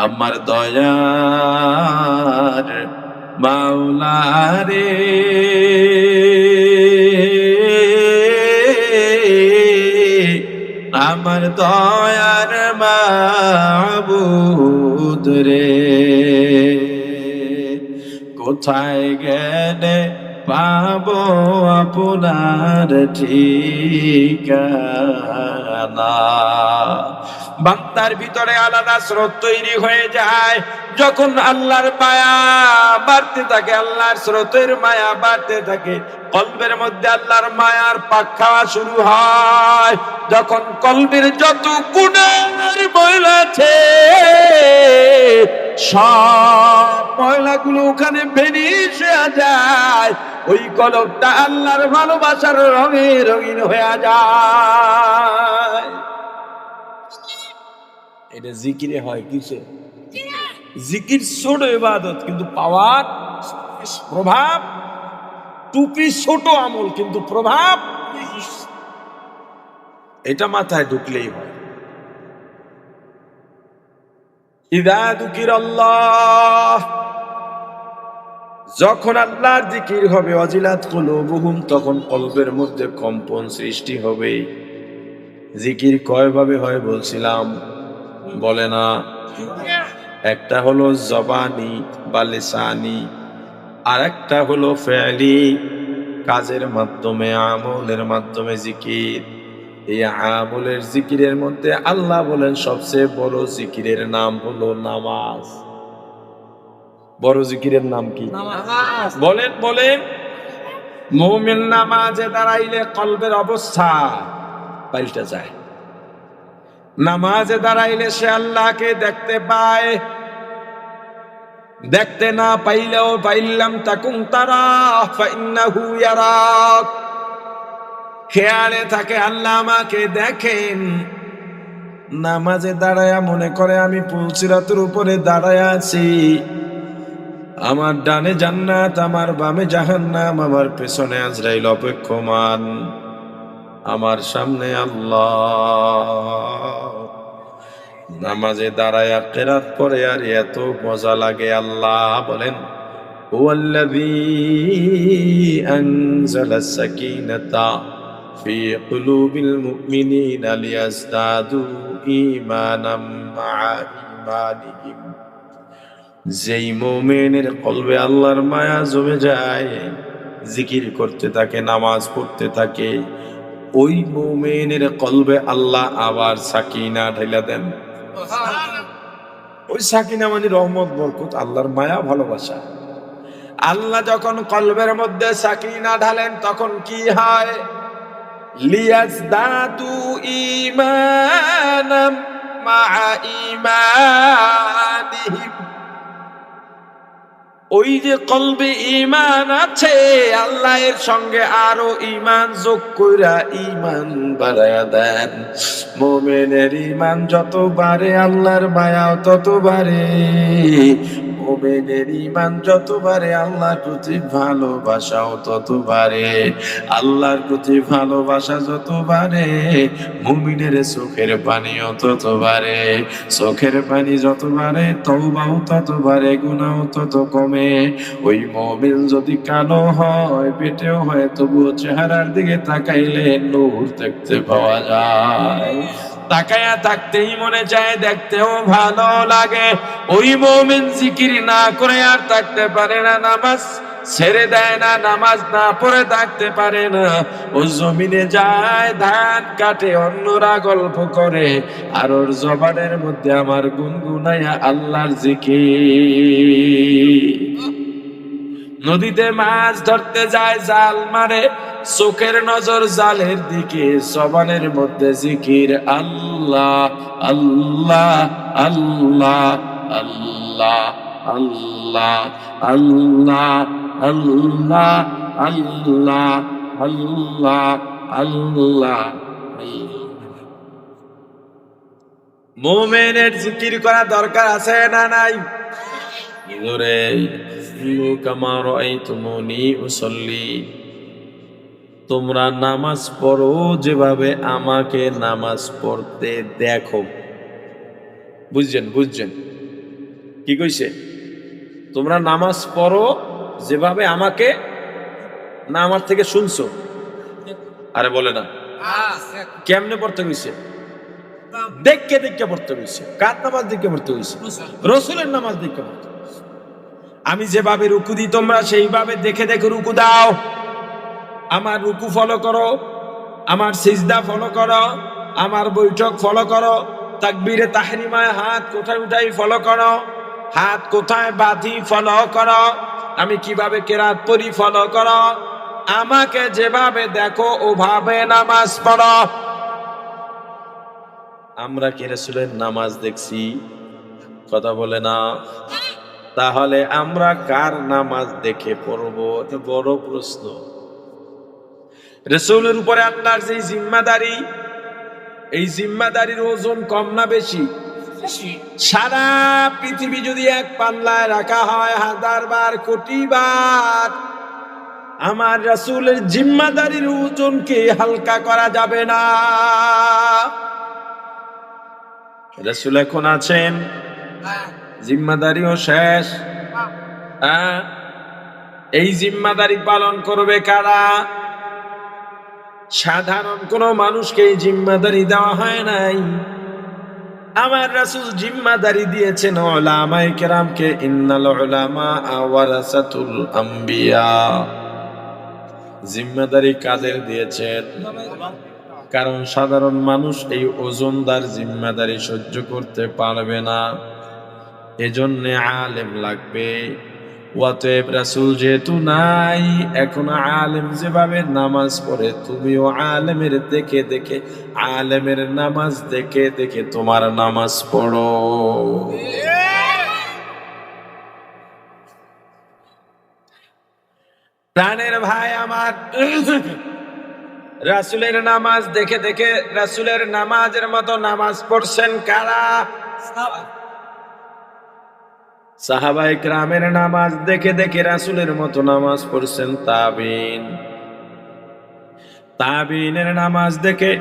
আমার দয়ার মাওলা রে, আমার দয়ার মাবুদ রে, কোথায় গেলে পাবো আপনার ঠিকানা। বান্দার ভিতরে আলাদা স্রোত তৈরি হয়ে যায় যখন আল্লাহর মায়া বাড়তে থাকে, আল্লাহর স্রোতের মায়া বাড়তে থাকে, কলবের মধ্যে আল্লাহর মায়ার পাক খাওয়া শুরু হয়। যখন কলবের যত গুনার ময়লা আছে সব ময়লাগুলো ওখানে বেরিয়ে যায়, ওই কলবটা আল্লাহর ভালোবাসার রঙে রঙিন হয়ে যায়। এটা জিকিরে হয় কিসে? জিকির ছোট ইবাদত কিন্তু পাওয়ার প্রভাব, টুপি ছোট আমল কিন্তু প্রভাব, এটা মাথায় ঢুকলেই হয়। ইযা যুকিরাল্লাহ, যখন আল্লাহর জিকির হবে, ওয়াজিলাত কুলুবুহুম, তখন কলবের মধ্যে কম্পন সৃষ্টি হবে। জিকির কয়ভাবে হয় বলছিলাম, বলে না? একটা হলো জবানি বা লিসানি, আর একটা হলো ফেলি, কাজের মাধ্যমে, আমলের মাধ্যমে জিকির। এই আমলের জিকিরের মধ্যে আল্লাহ বলেন সবচেয়ে বড় জিকিরের নাম হলো নামাজ। বড় জিকিরের নাম কি? বলেন বলেন। মুমিন নামাজে দাঁড়াইলে কলবের অবস্থা পাল্টে যায়। নামাজে দাঁড়াইলে সে আল্লাহকে দেখতে পায়, দেখতে না পাইলেও পাইলাম তাকুম তারা ফাইন্নাহু ইয়ারাক, খেয়ালে থাকে আল্লাহ আমাকে দেখেন। নামাজে দাঁড়ায়া মনে করে আমি পুলসিরাতের উপরে দাঁড়ায় আছি, আমার ডানে জান্নাত, আমার বামে জাহান্নাম, আমার পেছনে আজরাইল অপেক্ষমান, আমার সামনে আল্লাহ। নামাজে দাঁড়ায়া কিরাত পড়ে আর এত মজা লাগে। আল্লাহ বলেন হুয়াল্লাযী আনজালাস সাকিনাতা ফি কুলুবিল মুমিনিনা লিয়াজদাদু ঈমানাম মা'a ঈমানিহিম, যেই মুমিনের কলবে আল্লাহর মায়া জমে যায়, জিকির করতে থাকে, নামাজ পড়তে থাকে, ওই মুমিনের কলবে আল্লাহ আবার সাকিনা ঢেলে দেন। ওই সাকিনা মানে রহমত, বরকত, আল্লাহর মায়া, ভালোবাসা। আল্লাহ যখন কলবের মধ্যে সাকিনা ঢালেন তখন কি হয়? লিয়াজদাদু ঈমানাম মা'a ঈমানিহিম, ওই যে কলবে ঈমান আছে, আল্লাহ এর সঙ্গে আরো ঈমান যোগ কইরা ঈমান বাড়ায়া দেন। মুমিনের ঈমান যত বাড়ে আল্লাহর মায়াও তত বাড়ে, মুমিনের ঈমান যত বাড়ে আল্লাহর প্রতি ভালোবাসাও তত বাড়ে, আল্লাহর প্রতি ভালোবাসা যত বাড়ে মুমিনের চোখের পানিও তত বাড়ে, চোখের পানি যত বাড়ে তওবাও তত বাড়ে, গুনাহও তত কমে। ওই মুমিন যদি কালো হয়, পেটেও হয়, তবুও চেহারার দিকে তাকাইলে নূর দেখতে পাওয়া যায়। তাকায়া থাকতেই মনে চায়, দেখতেও ভালো লাগে। ওই মুমিন জিকির না করে আর থাকতে পারে না, নামাজ ছেড়ে দেয় না, নামাজ না পড়ে থাকতে পারে না। ও জমিনে যায়, ধান কাটে, অন্যরা গল্প করে, আর ওর জবানের মধ্যে আমার গুনগুনায়া আল্লাহর জিকির। নদীতে মাছ ধরতে যায়, জাল মারে, চোখের নজর জালের দিকে, জবানের মধ্যে জিকির আল্লাহ আল্লাহ আল্লাহ আল্লাহ আল্লাহ আল্লাহ আল্লাহ আল্লাহ আল্লাহ আল্লাহ। মুমিনের জিকির করা দরকার আছে না নাই? ইদরে কামা রাআইতুমুনি উসাল্লি, তোমরা নামাজ পড়ো যেভাবে আমাকে নামাজ পড়তে দেখো। বুঝছেন বুঝছেন? কি কইছে? তোমরা নামাজ পড়ো যেভাবে আমাকে না আমার থেকে শুনছো। আরে বলে না, কেমনে পড়তে কইছে? দেখে দেখে পড়তে কইছে। কার নামাজ দেখে পড়তে কইছে? রাসূলের নামাজ দেখে পড়তে কইছে। আমি যেভাবে রুকু দিই তোমরা সেইভাবে দেখে দেখে রুকু দাও। আমার রুকু ফলো করো, আমার সিজদা ফলো করো, আমার বৈঠক ফলো করো, তাকবীরে তাহরিমায় হাত কোথায় উঠাই ফলো করো, হাত কোথায় বাঁধি ফলো করো, আমি কিভাবে কেরাত পড়ি ফলো করো, আমাকে যেভাবে দেখো ওভাবে নামাজ পড়ো। আমরা কি রাসূলের নামাজ দেখছি? কথা বলে না। তাহলে আমরা কার নামাজ দেখে পড়বো? এটা বড় প্রশ্ন। রাসূলের উপরে আল্লাহর যে জিম্মাদারি, এই জিম্মাদারির ওজন কম না বেশি? সারা পৃথিবী যদি এক পাল্লায় রাখা হয় 1000 বার কোটি বার, আমার রাসূলের জিম্মাদারির ওজনকে হালকা করা যাবে না। রাসূল এখন আছেন, জিম্মাদারিও শেষ। এই জিম্মাদারি পালন করবে কারা? সাধারণ কোন মানুষকে এই জিম্মাদারি দেওয়া হয় নাই। আমার রাসূল জিম্মাদারি দিয়েছেন উলামায়ে কেরামকে। ইন্নাল উলামা ওয়ারাসাতুল আম্বিয়া। জিম্মাদারি কাদের দিয়েছেন? কারণ সাধারণ মানুষ এই ওজনদার জিম্মাদারি সহ্য করতে পারবে না, এজন্য আলেম লাগবে। অতএব রাসূল যেহেতু নাই, এখন আলেম যেভাবে নামাজ পড়ে তুমিও আলেমের দেখে দেখে, আলেমের নামাজ দেখে দেখে তোমার নামাজ পড়ো। প্রাণের ভাই আমার, রাসূলের নামাজ দেখে দেখে রাসূলের নামাজের মতো নামাজ পড়ছেন কারা? সাহাবায়ে কেরামের নামাজ দেখে দেখে রাসূলের মতো নামাজ পড়ছেন তাবিঈন। তাবিঈনের নামাজ দেখে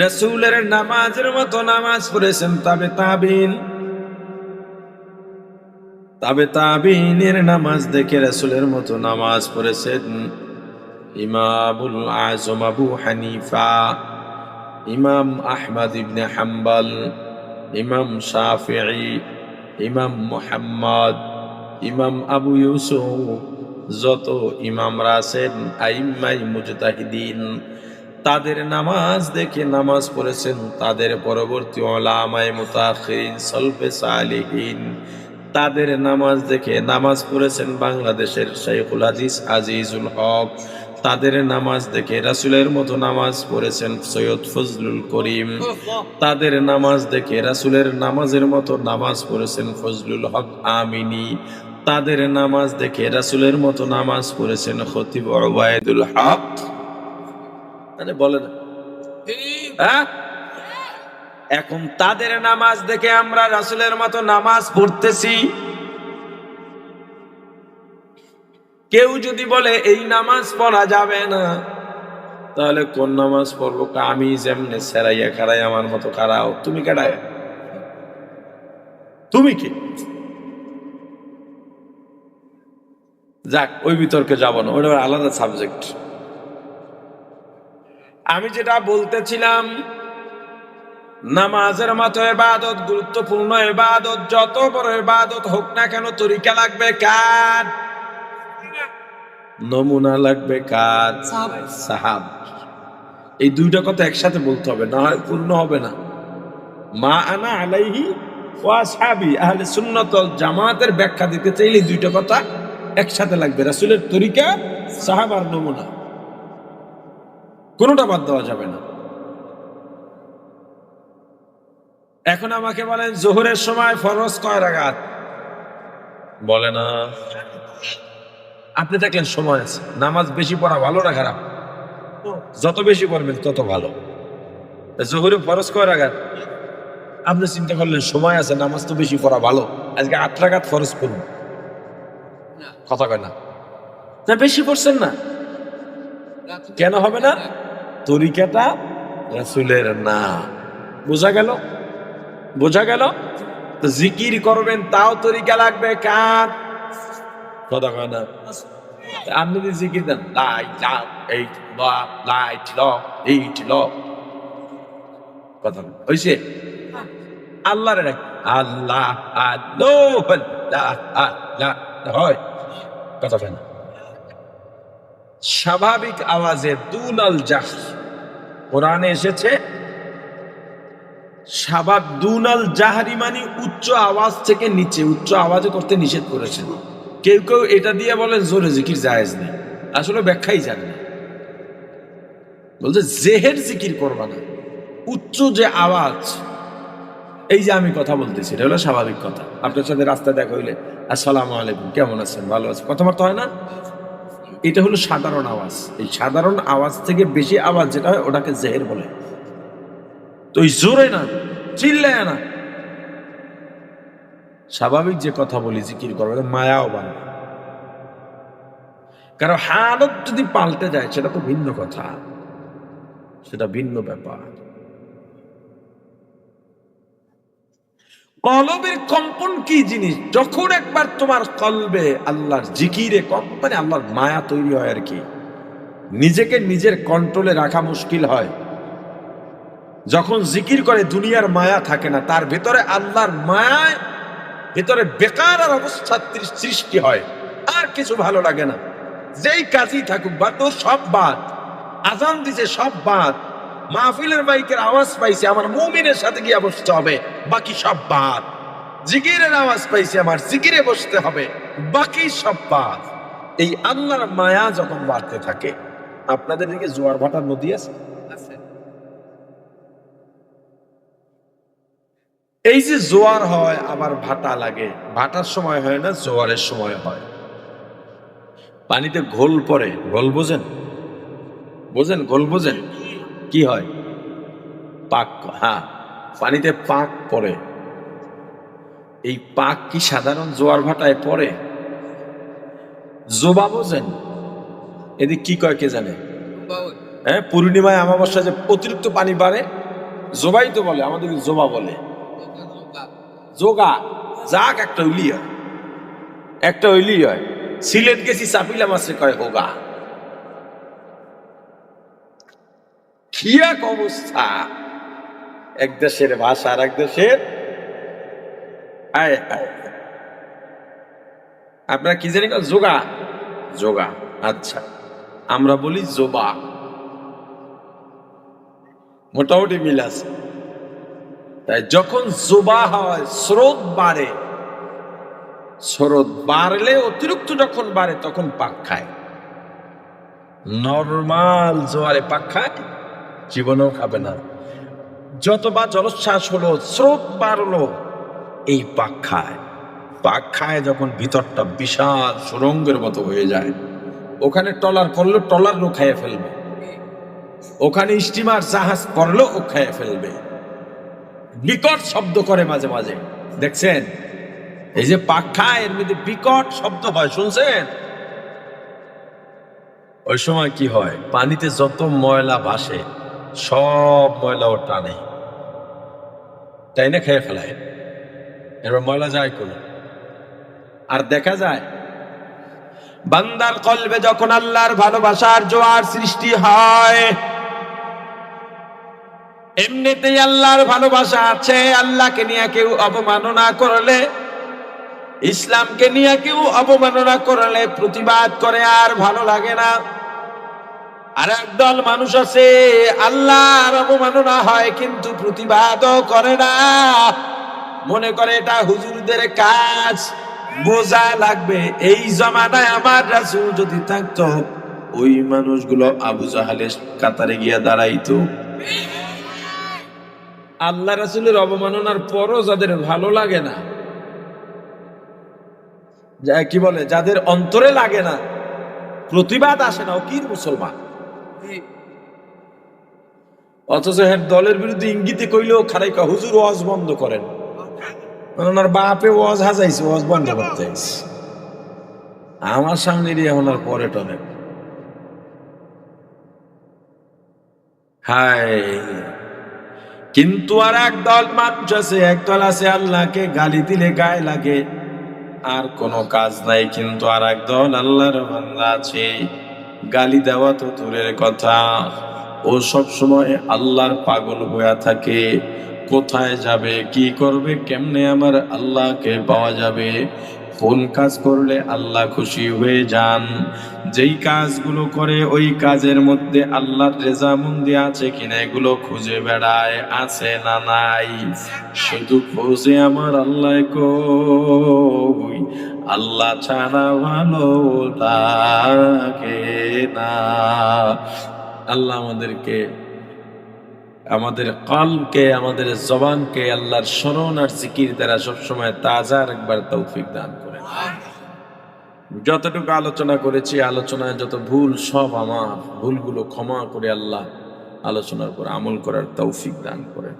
রাসূলের নামাজের মতো নামাজ পড়েছেন তাবিঈন। তাবিঈনের নামাজ দেখে রাসূলের মতো নামাজ পড়েছেন ইমামুল আযম আবু হানিফা, ইমাম আহমদ ইবনে হাম্বল, ইমাম শাফিঈ, ইমাম মুহাম্মদ, ইমাম আবু ইউসুফ, যত ইমামরা আছেন আইম্মাই মুজতাহিদিন, তাদের নামাজ দেখে নামাজ পড়েছেন তাদের পরবর্তী উলামায়ে মুতাআখিরিন সলফে সালিহিন, তাদের নামাজ দেখে নামাজ পড়েছেন বাংলাদেশের শাইখুল হাদিস আজিজুল হক, তাদের নামাজ দেখে রাসূলের মতো নামাজ পড়েছেন সৈয়দ ফজলুল করিম, তাদের নামাজ দেখে রাসূলের নামাজের মতো নামাজ পড়েছেন ফজলুল হক আমিনী, তাদের নামাজ দেখে রাসূলের মতো নামাজ পড়েছেন খতিব উবাইদুল হক। আরে বলে না, এখন তাদের নামাজ দেখে আমরা রাসূলের মতো নামাজ পড়তেছি। কেউ যদি বলে এই নামাজ পড়া যাবে না, তাহলে কোন নামাজ পড়বো? আমি যেমনে সেরাইয়া খাড়াই আমার মতো খাড়াও, তুমি কাড়ায়, তুমি কি? যাক, ওই বিতর্কে যাব না, ওটা আলাদা সাবজেক্ট। আমি যেটা বলতেছিলাম, নামাজের মতো ইবাদত, গুরুত্বপূর্ণ ইবাদত, যত বড় ইবাদত হোক না কেন, তরিকা লাগবে কার? নমুনা লাগবে কার? সাহাব। এই দুইটা কথা একসাথে বলতে হবে, না হয় পূর্ণ হবে না। মা আনা আলাইহি ওয়া আসহাবি, আহলে সুন্নাত ওয়াল জামাতের ব্যাখ্যা দিতে চাইলে দুইটা কথা একসাথে লাগবে, রাসূলের তরিকা, সাহাবার নমুনা, কোনোটা বাদ দেওয়া যাবে না। এখন আমাকে বলেন যোহরের সময় ফরজ কয় রাকাত? বলে না। আপনি দেখলেন সময় আছে, নামাজ বেশি পড়া ভালো না খারাপ? যত বেশি পড়বেন তত ভালো। যোহরে ফরজ কয় রাকাত? আপনি চিন্তা করলেন সময় আছে, নামাজ তো বেশি পড়া ভালো, আজকে 8 রাকাত ফরজ করুন, কথা কয় না? বেশি পড়ছেন না, কেন হবে না? তরিকাটা রাসূলের না। বোঝা গেল? বোঝা গেল? তো জিকির করবেন তাও তরিকা লাগবে কার? কথা কয় না। আপনি যদি জিকির দেন কথা হয়েছে আল্লাহ রে আল্লাহ হয় কথা কয় না। স্বাভাবিক আওয়াজে দুনাল জাহর কোরআনে এসেছে, দুনাল জাহারি মানে উচ্চ আওয়াজ থেকে নিচে উচ্চ আওয়াজে করতে নিষেধ করেছেন। কেউ কেউ এটা দিয়ে বলে জোরে জিকির জায়েজ নেই, আসলে ব্যাখ্যাই জানে না। বলছে জেহের জিকির করবা না, উচ্চ যে আওয়াজ, এই যে আমি কথা বলতেছি এটা হলো স্বাভাবিক কথা। আপনার সাথে রাস্তায় দেখা হইলে আসসালামু আলাইকুম, কেমন আছেন, ভালো আছেন, কথাবার্তা হয় না? এটা হলো সাধারণ আওয়াজ। এই সাধারণ আওয়াজ থেকে বেশি আওয়াজ যেটা হয় ওটাকে জেহের বলে। তো ওই জোরে না, চিল্লায় না, স্বাভাবিক যে কথা বলি জিকির করবে, মায়াও বাড়বে। কারণ হালত যদি পাল্টে যায় সেটা তো ভিন্ন কথা, সেটা ভিন্ন ব্যাপার। কলবের কম্পন কি জিনিস? যখন একবার তোমার কলবে আল্লাহর জিকিরে মানে আল্লাহর মায়া তৈরি হয় আর কি, নিজেকে নিজের কন্ট্রোলে রাখা মুশকিল হয়। যখন জিকির করে দুনিয়ার মায়া থাকে না, তার ভেতরে আল্লাহর মায়ায় ভেতরে বেকার আর অবস্থা সৃষ্টি হয়, আর কিছু ভালো লাগে না। যেই কাজই থাকুক বাদ, সব বাদ। আজান দিছে সব বাদ, মাহফিলের মাইকের আওয়াজ পাইছে আমার মুমিনের সাথে গিয়ে বসতে হবে, বাকি সব বাদ। জিকিরের আওয়াজ পাইছে আমার জিকিরে বসতে হবে, বাকি সব বাদ। এই আল্লাহর মায়া যখন বাড়তে থাকে, আপনাদের দিকে জোয়ার ভাটার নদী আছে? এই যে জোয়ার হয় আবার ভাটা লাগে, ভাটার সময় হয় না, জোয়ারের সময় হয়। পানিতে ঘোল পড়ে, ঘোল বোঝেন? বোঝেন ঘোল বোঝেন? কি হয়? পাক। হ্যাঁ, পানিতে পাক পড়ে। এই পাক কি সাধারণ জোয়ার ভাটায় পড়ে? জোবা বোঝেন? এদিক কি কয় কে জানে? হ্যাঁ, পূর্ণিমায় অমাবস্যা যে অতিরিক্ত পানি বাড়ে, জোবাই তো বলে, আমাদের জোবা বলে। যোগা যাক একটা উইলি হয়, একটা উইলি হয়। সিলেট গেছি চাপিলা মাছে কয় হোগা। কি এক অবস্থা, এক দেশের ভাষা আর এক দেশের। আপনারা কি জানি যোগা? যোগা, আচ্ছা, আমরা বলি জোবা, মোটামুটি মিল আছে। তাই যখন জোবা হয়, স্রোত বাড়ে, স্রোত বাড়লে অতিরিক্ত যখন বাড়ে তখন পাক খায়। নরমাল জোয়ারে পাক খায়? জীবনেও খাবে না। যতবার জলোচ্ছ্বাস হলো, স্রোত বাড়লো, এই পাক খায়। পাক খায় যখন ভিতরটা বিশাল সুরঙ্গের মতো হয়ে যায়, ওখানে ট্রলার করলো, ট্রলারও খেয়ে ফেলবে। ওখানে স্টিমার জাহাজ করলো, ও খেয়ে ফেলবে। বিকট শব্দ করে মাঝে মাঝে, দেখছেন? এই যে পাক খায়, এর মধ্যে বিকট শব্দ হয়, শুনছেন? ওই সময় কি হয়, পানিতে যত ময়লা ভাসে সব ময়লা ও টানে, তাই না, খেয়ে ফেলায়। এবার ময়লা যায় কোন? আর দেখা যায় বান্দার কলবে যখন আল্লাহর ভালোবাসার জোয়ার সৃষ্টি হয়, এমনিতেই আল্লাহর ভালোবাসা আছে। আল্লাহকে নিয়ে কেউ অবমাননা করলে, ইসলামকে নিয়ে কেউ অবমাননা করলে প্রতিবাদ করে, আর ভালো লাগে না। আর একদল মানুষ আছে, আল্লাহর অবমাননা হয় কিন্তু প্রতিবাদও করে না, মনে করে এটা হুজুরদের কাজ, বোঝা লাগবে। এই জমানায় আমার রাসূল যদি থাকতো, ওই মানুষগুলো আবু জাহালের কাতারে গিয়া দাঁড়াইতো। আল্লাহ রাসূলের অবমাননার পরও যাদের ভালো লাগে না, কি বলে, যাদের অন্তরে লাগে না, প্রতিবাদ আসে না, ও কি মুসলমান? অথচ হ্যাঁ, দলের বিরুদ্ধে ইঙ্গিতে কইলেও খারাই কা হুজুর ওয়াজ বন্ধ করেন। ওনার বাপে ওয়াজ হাজাইছে, ওয়াজ বন্ধ করতে চাইছে। আমার সামনে দিয়ে ওনার পরে টনে, হায় কিন্তু আর একদল মানুষ আছে, একদল আছে আল্লাহকে গালি দিলে গায়ে লাগে, আর কোনো কাজ নাই। কিন্তু আর একদল আল্লাহর বান্দা আছে, গালি দেওয়া তো দূরের কথা, ও সব সময় আল্লাহর পাগল হয়ে থাকে। কোথায় যাবে, কি করবে, কেমনে আমার আল্লাহকে পাওয়া যাবে, কোন কাজ করলে আল্লাহ খুশি হয়ে যান, যেই কাজগুলো করে ওই কাজের মধ্যে আল্লাহর রেজামন্দি আছে কিনা এগুলো খুঁজে বেড়ায়, আছে না নাই। শুধু খোঁজে আমার আল্লাহ কই, আল্লাহ ছাড়া ভালো লাগে না। আল্লাহ আমাদেরকে, আমাদের কলকে, আমাদের জবানকে আল্লাহর স্মরণ আর জিকির দ্বারা সবসময় তাজা রাখবার তৌফিক দান করেন। যতটুকু আলোচনা করেছি, আলোচনায় যত ভুল সব আমার, ভুলগুলো ক্ষমা করে আল্লাহ আলোচনার পর আমল করার তৌফিক দান করেন।